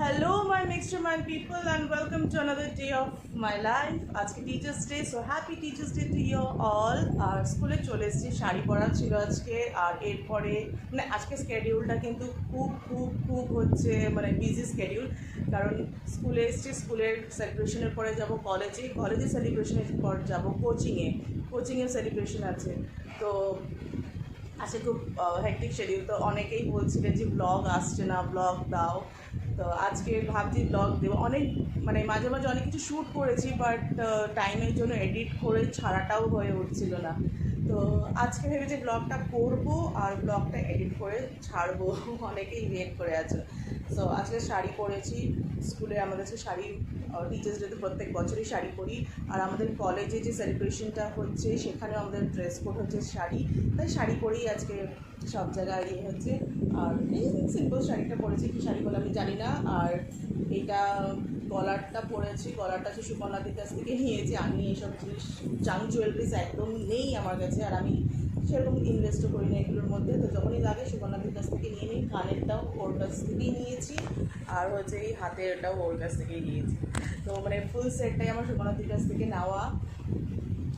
Hello my mixed mind people and welcome to another day of my life. আজকে teachers day, so happy teachers day to you all. আর স্কুলে চলে এসেছি, শাড়ি পরা ছিল আজকে। আর এরপরে আজকে স্কেডিউলটা কিন্তু খুব হচ্ছে বিজি স্কেডিউল, কারণ স্কুলে এসেছি, স্কুলের সেলিব্রেশনের পরে যাব কলেজে সেলিব্রেশনের পর যাব কোচিংয়ের সেলিব্রেশন আছে। তো আজকে খুব হেক্টিক শিডিউল। তো অনেকেই বলছিলেন যে ব্লগ আসছে না, ব্লগ দাও। তো আজকে ভাবছি ব্লগ দেবো। অনেক মাঝে মাঝে অনেক কিছু শ্যুট করেছি, বাট টাইমের জন্য এডিট করে ছাড়াটাও হয়ে উঠছিল না। তো আজকে ভেবেছি ব্লগটা করবো আর ব্লগটা এডিট করে ছাড়বো। অনেকেই ওয়েট করে আছে। সো আজকে শাড়ি পরেছি, স্কুলে আমাদের শাড়ি টিচার্স ডেতে প্রত্যেক বছরই শাড়ি পরি। আর আমাদের কলেজে যে সেলিব্রেশনটা হচ্ছে সেখানেও আমাদের ড্রেস কোড হচ্ছে শাড়ি, তাই শাড়ি পরেই আজকে সব জায়গায় হচ্ছে। আর এই সিম্পল শাড়িটা পরেছি, কী শাড়ি বলে আমি জানি না। আর এইটা গলারটা পরেছি, গলারটা হচ্ছে সুকন্যাদির কাছ থেকে নিয়েছি। আমি এইসব জিনিস জাঙ্ক জুয়েলারিস একদম নেই আমার কাছে, আর আমি সেরকম ইনভেস্টও করি না এগুলোর মধ্যে। তো যখনই লাগে সুকন্যাদির কাছ থেকে নিয়ে নিই। কানেরটাও ওর কাছ থেকেই নিয়েছি, আর হচ্ছে এই হাতেরটাও ওর কাছ থেকেই নিয়েছি। তো ফুল সেটটাই আমার সুকন্যাদির কাছ থেকে নেওয়া।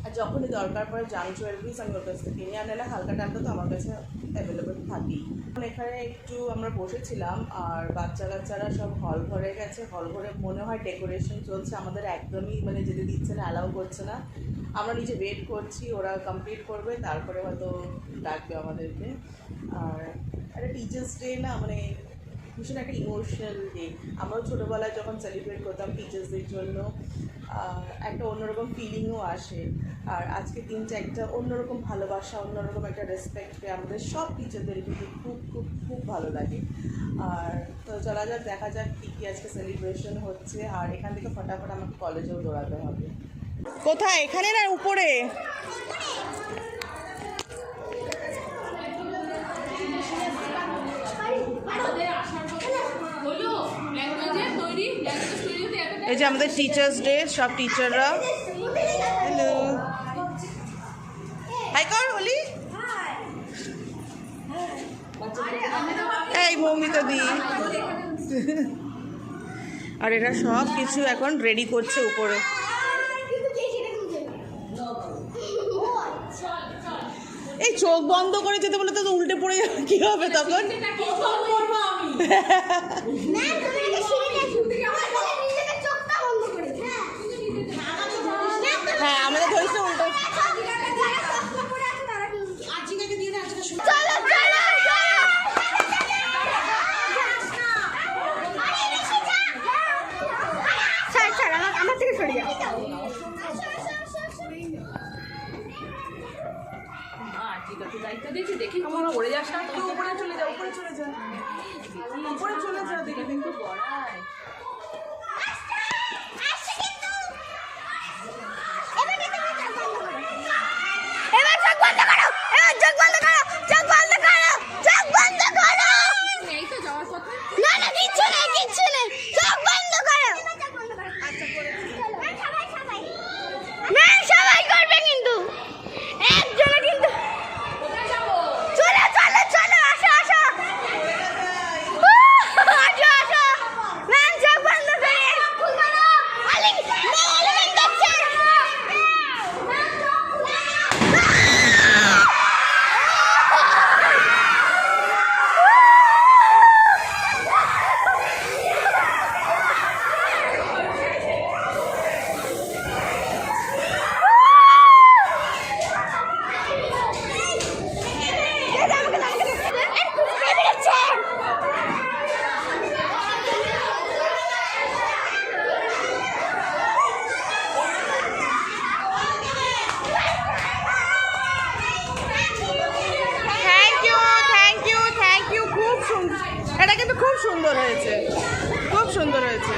আর যখনই দরকার পড়ে জাঙ্ক জুয়েলারিস আমি ওর কাছ থেকে নিয়ে আনলে হালকা টালকা তো আমার কাছে অ্যাভেলেবেল থাকেই। এখানে একটু আমরা বসেছিলাম, আর বাচ্চারা সব হল ঘরে গেছে। হল ঘরে মনে হয় ডেকোরেশন চলছে, আমাদের একদমই যেতে দিচ্ছে না, অ্যালাউ করছে না। আমরা নিচে ওয়েট করছি, ওরা কমপ্লিট করবে তারপরে হয়তো ডাকবে আমাদেরকে। আর একটা টিচার্স ডে না, ভীষণ একটা ইমোশনাল ডে। আমরাও ছোটোবেলায় যখন সেলিব্রেট করতাম টিচার্সদের জন্য, একটা অন্যরকম ফিলিংও আসে। আর আজকে দিনটা একটা অন্যরকম ভালোবাসা, অন্যরকম একটা রেসপেক্ট পেয়ে আমাদের সব টিচারদের কিন্তু খুব ভালো লাগে। আর তো চলা যাক, দেখা যাক কী আজকে সেলিব্রেশন হচ্ছে। আর এখান থেকে ফটাফট আমাকে কলেজেও দৌড়াতে হবে। কোথায়, এখানে না উপরে? এই যে আমাদের টিচার্স ডে, সব টিচাররা। হ্যালো, হাই কর বলি। এই মৌমিতা দি। আর এরা সব কিছু এখন রেডি করছে উপরে। এই চোখ বন্ধ করে যেতে বলে তো উল্টে পড়ে যাবে, কি হবে তখন? হ্যাঁ, আমাদের ধরেছে উল্টো। আমার থেকে সরে যাও। দায়িত্ব দিয়েছি, দেখি আমার পড়ে যাস না। তুই উপরে চলে যা, উপরে চলে যা, দেখি কিন্তু পড়ায়। এটা কিন্তু খুব সুন্দর হয়েছে, খুব সুন্দর হয়েছে।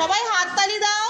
সবাই হাততালি দাও।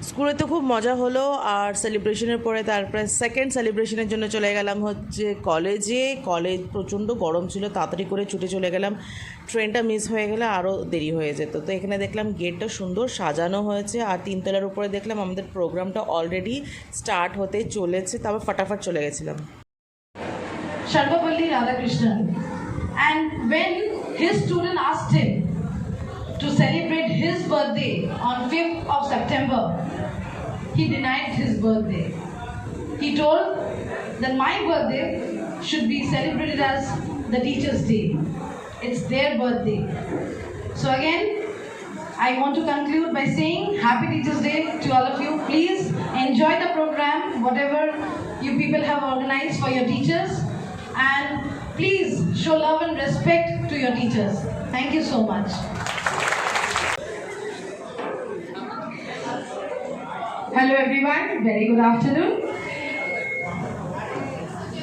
স্কুলে তো খুব মজা হলো, আর সেলিব্রেশনের পরে তারপরে সেকেন্ড সেলিব্রেশনের জন্য চলে গেলাম হচ্ছে কলেজে। কলেজ প্রচণ্ড গরম ছিল, তাড়াতাড়ি করে ছুটে চলে গেলাম, ট্রেনটা মিস হয়ে গেলে আরও দেরি হয়ে যেত। তো এখানে দেখলাম গেটটা সুন্দর সাজানো হয়েছে, আর তিনতলার উপরে দেখলাম আমাদের প্রোগ্রামটা অলরেডি স্টার্ট হতে চলেছে, তারপর ফাটাফাট চলে গেছিলাম। Sarvapalli Radhakrishnan, and when his student asked him to celebrate his birthday on 5th of September, he denied his birthday. He told that my birthday should be celebrated as the Teachers' Day. It's their birthday. So again, I want to conclude by saying Happy Teachers' Day to all of you. Please enjoy the program, whatever you people have organized for your teachers, and please show love and respect to your teachers. Thank you so much. Hello everyone, very good afternoon.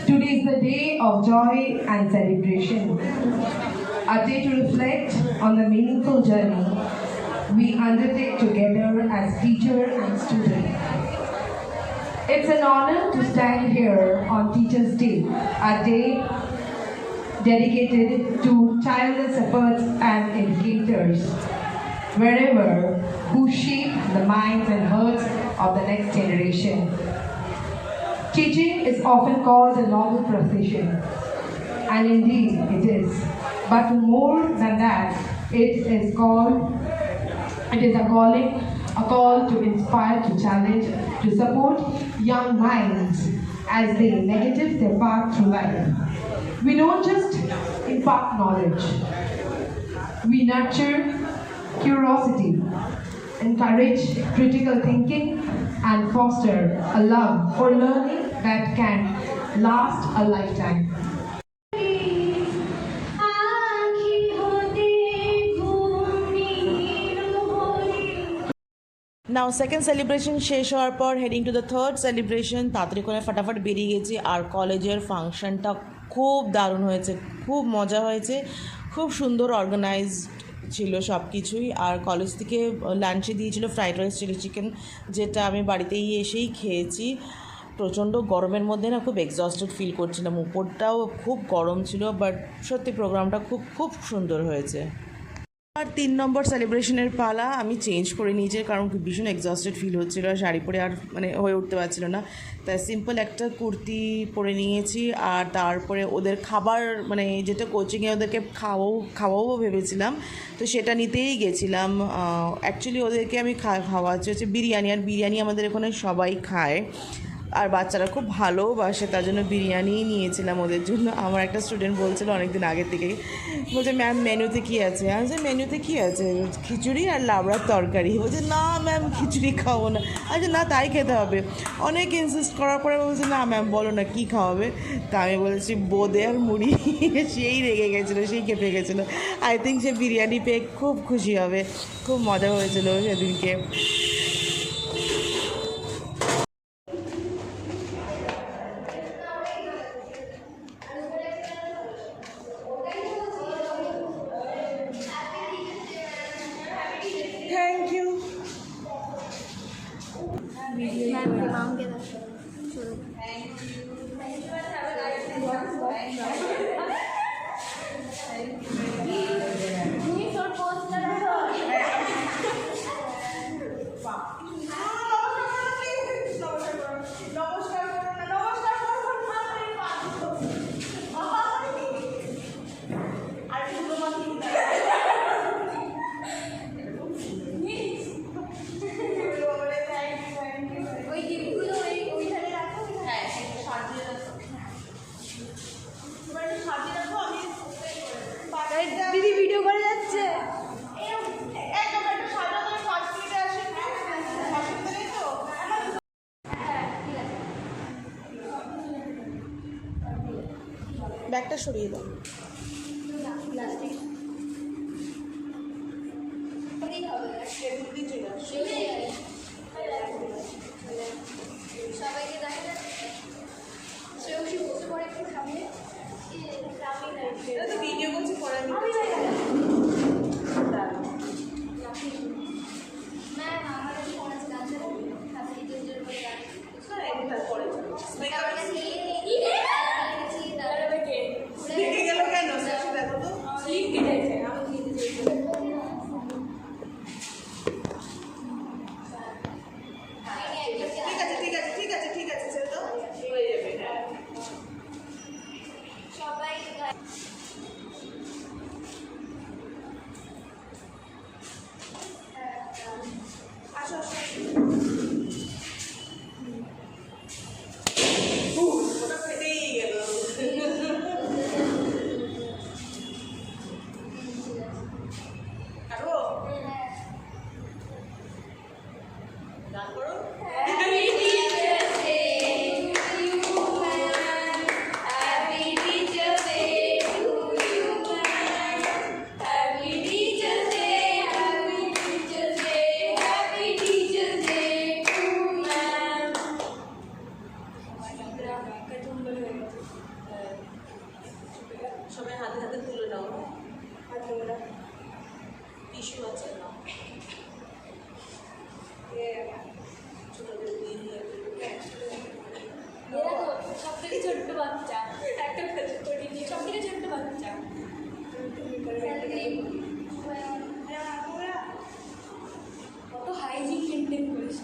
Today is the day of joy and celebration. A day to reflect on the meaningful journey we undertake together as teacher and student. It's an honor to stand here on Teachers' Day, a day dedicated to tireless efforts and educators, wherever who shape the minds and hearts of the next generation. Teaching is often called a noble profession, and indeed it is. But more than that, it is a calling, a call to inspire, to challenge, to support young minds as they navigate their path through life. We don't just impart knowledge, we nurture curiosity, encourage critical thinking, and foster a love for learning that can last a lifetime. Now second celebration শেষ হওয়ার পর heading to the third celebration. তাড়াতাড়ি করে ফাটাফাট বেরিয়ে গেছি, আর কলেজের ফাংশনটা খুব দারুণ হয়েছে, খুব মজা হয়েছে, খুব সুন্দর অর্গানাইজড ছিল সব কিছুই। আর কলেজ থেকে লাঞ্চে দিয়েছিল ফ্রাইড রাইস, চিলি চিকেন, যেটা আমি বাড়িতেই এসেই খেয়েছি। প্রচণ্ড গরমের মধ্যে না খুব এক্সস্টেড ফিল করছিলাম, উপরটাও খুব গরম ছিল, বাট সত্যি প্রোগ্রামটা খুব খুব সুন্দর হয়েছে। আর 3 নম্বর সেলিব্রেশনের পালা আমি চেঞ্জ করে নিয়েছি, কারণ ভীষণ এক্সস্টেড ফিল হচ্ছিলো, আর শাড়ি পরে আর হয়ে উঠতে পারছিল না, তাই সিম্পল একটা কুর্তি পরে নিয়েছি। আর তারপরে ওদের খাবার যেটা কোচিংয়ে ওদেরকে খাওয়াবো ভেবেছিলাম, তো সেটা নিতেই গেছিলাম। অ্যাকচুয়ালি ওদেরকে আমি খাওয়াচ্ছি হচ্ছে বিরিয়ানি, আর বিরিয়ানি আমাদের এখানে সবাই খায়, আর বাচ্চারা খুব ভালোবাসে, তার জন্য বিরিয়ানিই নিয়েছিলাম ওদের জন্য। আমার একটা স্টুডেন্ট বলছিল অনেকদিন আগের থেকেই, বলছে ম্যাম মেনুতে কী আছে? আমি বলছি মেনুতে কী আছে? খিচুড়ি আর লাবড়ার তরকারি। বলছে না ম্যাম খিচুড়ি খাবো না। আচ্ছা না তাই খেতে হবে। অনেক ইনসিস্ট করার পরে বলছে না ম্যাম বলো না কী খাওয়াবে। তা আমি বলেছি বোঁদে আর মুড়ি। সেই রেগে গেছিলো, সেই কেঁপে গেছিলো। আই থিঙ্ক সে বিরিয়ানি পেয়ে খুব খুশি হবে। খুব মজা হয়েছিল সেদিনকে। Thank you. সাজিয়ে রাখো আমি দিদি ভিডিও করে যাচ্ছে। একদম একটা সাজানো 5 মিনিটে আসে, অসুবিধা নেই তো? ব্যাগটা সরিয়ে দাও। সবাইকে দেখা যাচ্ছে। শ্রেয়সী বসে পড়ে একটু সামনে। এটা তো ভিডিও করছি পরে আমি ম্যাম আমার কাছে ফোন আছে, গান চালাবো। তারপরে টিচারদের উপরে গান। তারপরে তারপরে দেখে গেল কেন দেখো তো। ঠিক আছে ঠিক আছে ঠিক আছে ঠিক আছে ছেড়ে দাও, হয়ে যাবে। সবাই আসো আসো। ওটা ফেটেই গেল। আরো গান করো। সবাই হাতে হাতে তুলে নাও, টিস্যু আছে নাও। ছোটদের দিয়ে দিয়ে সব থেকে ছোট্ট বাচ্চা, একটা সব থেকে ছোট্ট বাচ্চা। কত হাইজিন মেনটেন করিস।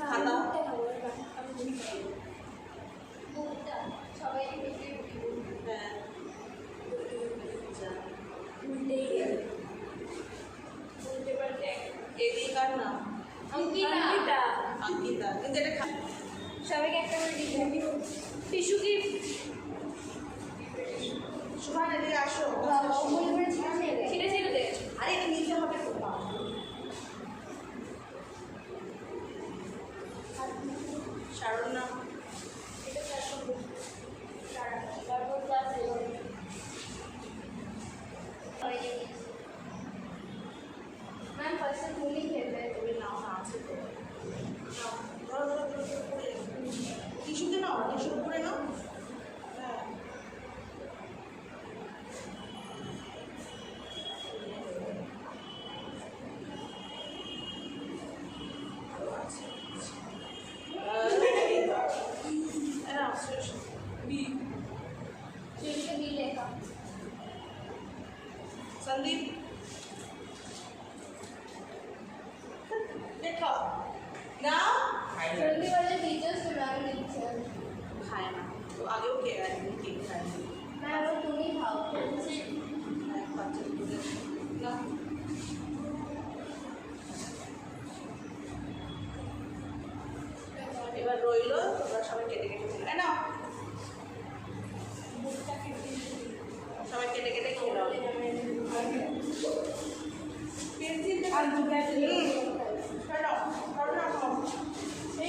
খাতা সবাই হ্যাঁ এদিকে কার নাম? অঙ্কিতা। অঙ্কিতা। কিন্তু এটা সবাইকে একটা করে টিস্যু কি সুভান এদিকে আসো। ছিঁড়ে ছিঁড়ে দে। আরে এটা নিতে হবে তো। শারণ নাম मैम पर्सन फुली खेल रहे हैं। তুমি নাও না আছে তো। নাও, ধরো ধরো ধরো ধরো করে টিস্যুতে নাও, টিস্যুর উপরে নাও। হ্যাঁ शीशे भी लेगा। संदीप देखो ना जल्दी वाले टीचर्स को मैम टीचर खाए ना तो आगे वो क्या है ठीक खाए मैम वो तुम ही खाओ। ना এবার রইলো তোমরা সবাই কেটে কেটে খেলে না সবাই কেটে কেটে খেয়ে দাও পেন্সিলটা আর দুটো কাটো কাটো না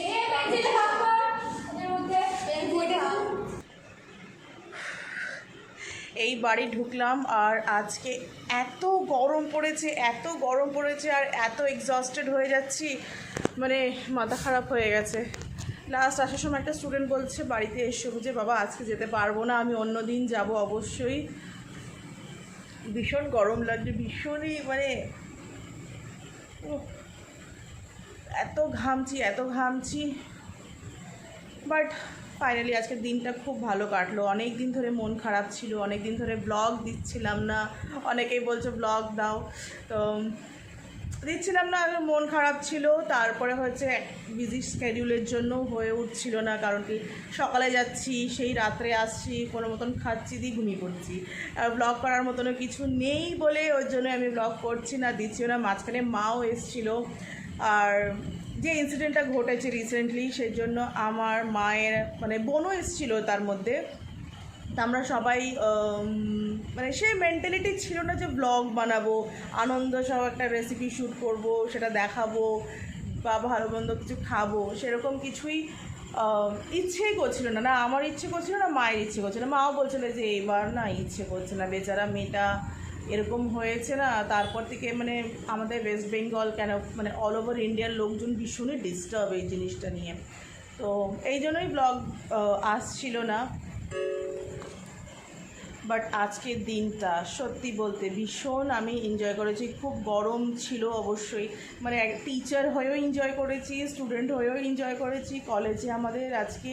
ये पेंसिल हाथ पर ওদের মধ্যে পেন্সিল খাও। এই বাড়ি ঢুকলাম আর আজকে এত গরম পড়েছে আর এত এক্সস্টেড হয়ে যাচ্ছি, মানে মাথা খারাপ হয়ে গেছে। লাস্ট আসার সময় একটা স্টুডেন্ট বলছে বাড়িতে এসে যে বাবা আজকে যেতে পারবো না, আমি অন্য দিন যাব অবশ্যই। ভীষণ গরম লাগছে, ভীষণই মানে এত ঘামছি বাট ফাইনালি আজকের দিনটা খুব ভালো কাটলো। অনেক দিন ধরে মন খারাপ ছিল, অনেক দিন ধরে ব্লগ দিচ্ছিলাম না, অনেকেই বলছে ব্লগ দাও, তো দিচ্ছিলাম না, মন খারাপ ছিল। তারপরে হচ্ছে বিজি স্কেডিউলের জন্য হয়ে উঠছিল না, কারণ কি সকালে যাচ্ছি সেই রাত্রে আসছি, কোনো মতন খাচ্ছি দিয়ে ঘুমিয়ে পড়ছি, আর ব্লগ করার মতনও কিছু নেই বলে ওই জন্য আমি ব্লগ করছি না, দিচ্ছিও না। মাঝখানে মাও এসেছিলো, আর যে ইনসিডেন্টটা ঘটেছে রিসেন্টলি, সেই জন্য আমার মায়ের মানে বোনও এসেছিল তার মধ্যে। তা আমরা সবাই মানে সেই মেন্টালিটি ছিল না যে ব্লগ বানাবো, আনন্দ সহ একটা রেসিপি শ্যুট করব, সেটা দেখাবো বা ভালো মন্দ কিছু খাবো, সেরকম কিছুই ইচ্ছেই করছিল না। না আমার ইচ্ছে করছিল না, মায়ের ইচ্ছে করছিল না। মাও বলছিল যে এবার না ইচ্ছে করছে না, বেচারা মেয়েটা এরকম হয়েছে না। তারপর থেকে মানে আমাদের ওয়েস্ট বেঙ্গল কেন মানে অল ওভার ইন্ডিয়ার লোকজন ভীষণই ডিস্টার্ব এই জিনিসটা নিয়ে, তো এই জন্যই ব্লগ আসছিল না। বাট আজকের দিনটা সত্যি বলতে ভীষণ আমি এনজয় করেছি। খুব গরম ছিল অবশ্যই, মানে টিচার হয়েও এনজয় করেছি, স্টুডেন্ট হয়েও এনজয় করেছি। কলেজে আমাদের আজকে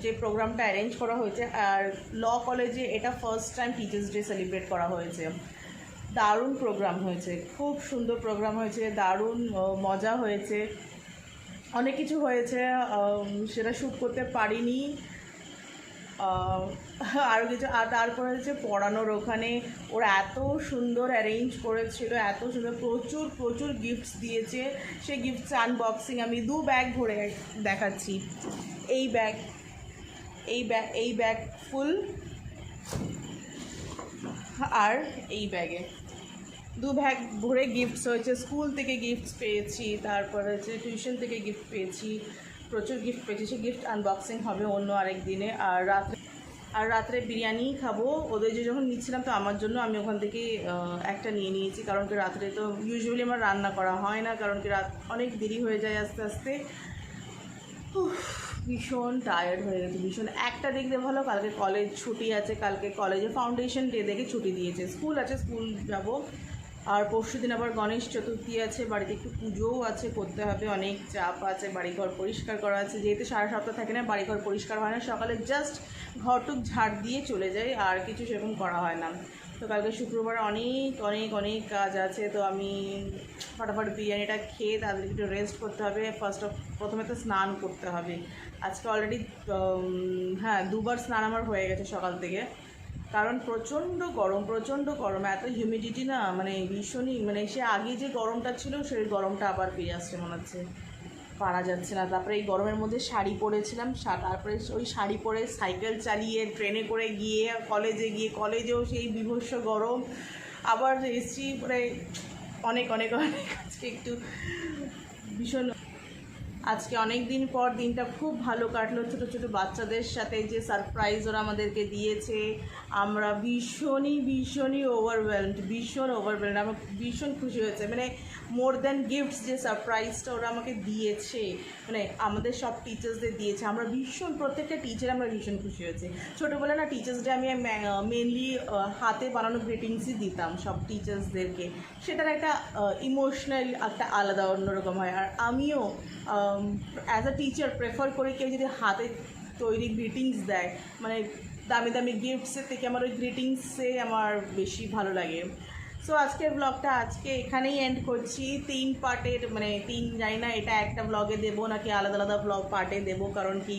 যে প্রোগ্রামটা অ্যারেঞ্জ করা হয়েছে, আর ল কলেজে এটা first time teachers day celebrate করা হয়েছে। দারুণ প্রোগ্রাম হয়েছে, খুব সুন্দর প্রোগ্রাম হয়েছে, দারুণ মজা হয়েছে, অনেক কিছু হয়েছে, সেটা শ্যুট করতে পারিনি। আরও কিছু, আর তারপরে হচ্ছে পড়ানোর ওখানে ওরা এত সুন্দর অ্যারেঞ্জ করেছিল, এত সুন্দর, প্রচুর প্রচুর গিফটস দিয়েছে। সেই গিফটস আনবক্সিং আমি 2 ব্যাগ ভরে দেখাচ্ছি। এই ব্যাগ ফুল, আর এই ব্যাগে 2 ব্যাগ ভরে গিফটস হয়েছে। স্কুল থেকে গিফটস পেয়েছি, তারপরে হচ্ছে টিউশন থেকে গিফট পেয়েছি, প্রচুর গিফট পেয়েছি। সে গিফট আনবক্সিং হবে অন্য আরেক দিনে। আর রাত্রে বিরিয়ানি খাবো। ওদের যে যখন নিচ্ছিলাম তো আমার জন্য আমি ওখান থেকে একটা নিয়ে নিয়েছি, কারণ কি রাত্রে তো ইউজুয়ালি আমার রান্না করা হয় না, কারণ কি রাত অনেক দেরি হয়ে যায় আস্তে আস্তে। ভীষণ টায়ার্ড হয়ে গেছে, ভীষণ। একটা দেখতে ভালো, কালকে কলেজ ছুটি আছে, কালকে কলেজে ফাউন্ডেশন ডে দেখে ছুটি দিয়েছে। স্কুল আছে, স্কুল যাব। আর পরশু দিন আবার গণেশ চতুর্থী আছে, বাড়িতে একটু পুজোও আছে, করতে হবে, অনেক চাপ আছে, বাড়িঘর পরিষ্কার করা আছে। যেহেতু সারা সপ্তাহ থাকে না, বাড়িঘর পরিষ্কার হয় না, সকালে জাস্ট ঘরটুক ঝাড় দিয়ে চলে যায়, আর কিছু সেরকম করা হয় না। তো কালকে শুক্রবার অনেক অনেক অনেক কাজ আছে, তো আমি ফটাফট বিরিয়ানিটা খেয়ে তাদের একটু রেস্ট করতে হবে। প্রথমে তো স্নান করতে হবে। আজকে অলরেডি 2 বার স্নান আমার হয়ে গেছে সকাল থেকে, কারণ প্রচণ্ড গরম, এত হিউমিডিটি না, মানে ভীষণই, মানে সে আগে যে গরমটা ছিল সেই গরমটা আবার ফিরে আসছে মনে হচ্ছে, পারা যাচ্ছে না। তারপরে এই গরমের মধ্যে শাড়ি পরেছিলাম, তারপরে ওই শাড়ি পরে সাইকেল চালিয়ে ট্রেনে করে গিয়ে কলেজেও সেই বীভৎস গরম, আবার এসছি পরে অনেক আজকে একটু ভীষণ, আজকে অনেক দিন পর দিনটা খুব ভালো কাটলো। ছোটো ছোটো বাচ্চাদের সাথে যে সারপ্রাইজ ওরা আমাদেরকে দিয়েছে, আমরা ভীষণই ওভারওয়েলড, আমার ভীষণ খুশি হয়েছে। মানে মোর দ্যান গিফটস, যে সারপ্রাইজটা ওরা আমাকে দিয়েছে, মানে আমাদের সব টিচার্সদের দিয়েছে, আমরা প্রত্যেকটা টিচার আমরা ভীষণ খুশি হয়েছে। ছোটোবেলা না টিচার্স ডে আমি মেনলি হাতে বানানো গ্রিটিংসই দিতাম সব টিচার্সদেরকে, সেটার একটা ইমোশনাল একটা আলাদা অন্যরকম হয়। আর আমিও অ্যাজ আ টিচার প্রেফার করি কেউ যদি হাতে তৈরি গ্রিটিংস দেয়, মানে দামি গিফটসের থেকে আমার ওই গ্রিটিংসে আমার বেশি ভালো লাগে। সো আজকের ব্লগটা এখানেই এন্ড করছি। 3 পার্টের, মানে 3 জানি না এটা একটা ব্লগে দেবো নাকি আলাদা ব্লগ পার্টে দেবো, কারণ কি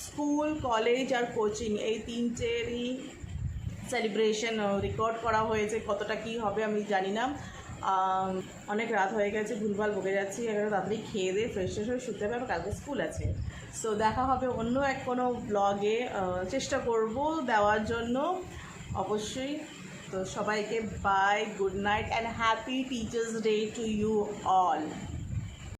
স্কুল, কলেজ আর কোচিং এই 3টেরই সেলিব্রেশন রেকর্ড করা হয়েছে। কতটা কি হবে আমি জানি না। অনেক রাত হয়ে গেছে, ভুলভাল বকে যাচ্ছি। এখানে তাড়াতাড়ি খেয়ে দিয়ে ফ্রেশ হয়ে শুতে হবে, কালকে স্কুল আছে। সো দেখা হবে অন্য কোনো ব্লগে, চেষ্টা করব দেওয়ার জন্য অবশ্যই। তো সবাইকে bye, good night and happy teachers day to you all.